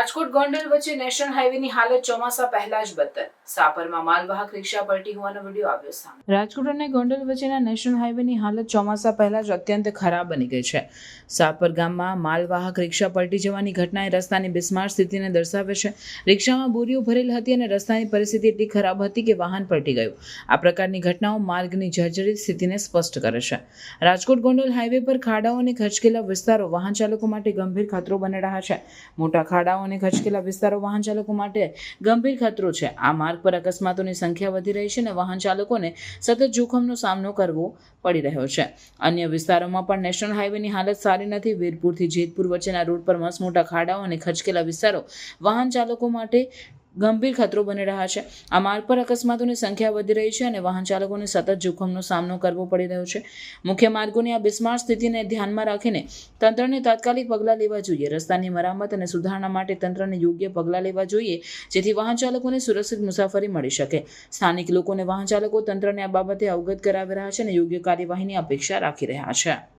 રાજકોટ ગોંડલ વચ્ચે નેશનલ હાઈવેની હાલત ચોમાસા પહેલા જ બદતર. સાપરમાં માલવાહક રિક્ષા પલટી હોવાનો વિડીયો આવ્યો સામે. રાજકોટ અને ગોંડલ વચ્ચેના નેશનલ હાઈવેની હાલત ચોમાસા પહેલા જ અત્યંત ખરાબ બની ગઈ છે. સાપર ગામમાં માલવાહક રિક્ષા પલટી જવાની ઘટનાએ રસ્તાની બિસ્માર સ્થિતિને દર્શાવે છે. રિક્ષામાં બોરીઓ ભરેલ હતી અને રસ્તાની પરિસ્થિતિ એટલી ખરાબ હતી કે વાહન પલટી ગયું. આ પ્રકારની ઘટનાઓ માર્ગની જર્જરિત સ્થિતિને સ્પષ્ટ કરે છે. રાજકોટ ગોંડલ હાઈવે પર ખાડાઓ અને ખચકેલા વિસ્તારો વાહન ચાલકો માટે ગંભીર ખતરો બની રહ્યા છે. મોટા ખાડાઓ અને ખચકેલા વિસ્તારો વાહન ચાલકો માટે ગંભીર ખતરો છે. આ માર્ગ પર અકસ્માતોની સંખ્યા વધી રહી છે અને વાહન ચાલકોને સતત જોખમનો સામનો કરવો પડી રહ્યો છે. અન્ય વિસ્તારોમાં પણ નેશનલ હાઈવેની હાલત સારી નથી. વીરપુરથી જેતપુર વચ્ચેના રોડ પર મસમોટા ખાડાઓ અને ખચકેલા વિસ્તારો વાહન ચાલકો માટે ગંભીર ખતરો બની રહ્યા છે. આ માર્ગ પર અકસ્માતોની સંખ્યા વધી રહી છે અને વાહન ચાલકોને સતત જોખમનો સામનો કરવો પડી રહ્યો છે. મુખ્ય માર્ગોની આ બિસ્માર સ્થિતિને ધ્યાનમાં રાખીને તંત્રને તાત્કાલિક પગલાં લેવા જોઈએ. રસ્તાની મરામત અને સુધારણા માટે તંત્રને યોગ્ય પગલાં લેવા જોઈએ, જેથી વાહન ચાલકોને સુરક્ષિત મુસાફરી મળી શકે. સ્થાનિક લોકોને વાહન ચાલકો તંત્રને આ બાબતે અવગત કરાવી રહ્યા છે અને યોગ્ય કાર્યવાહીની અપેક્ષા રાખી રહ્યા છે.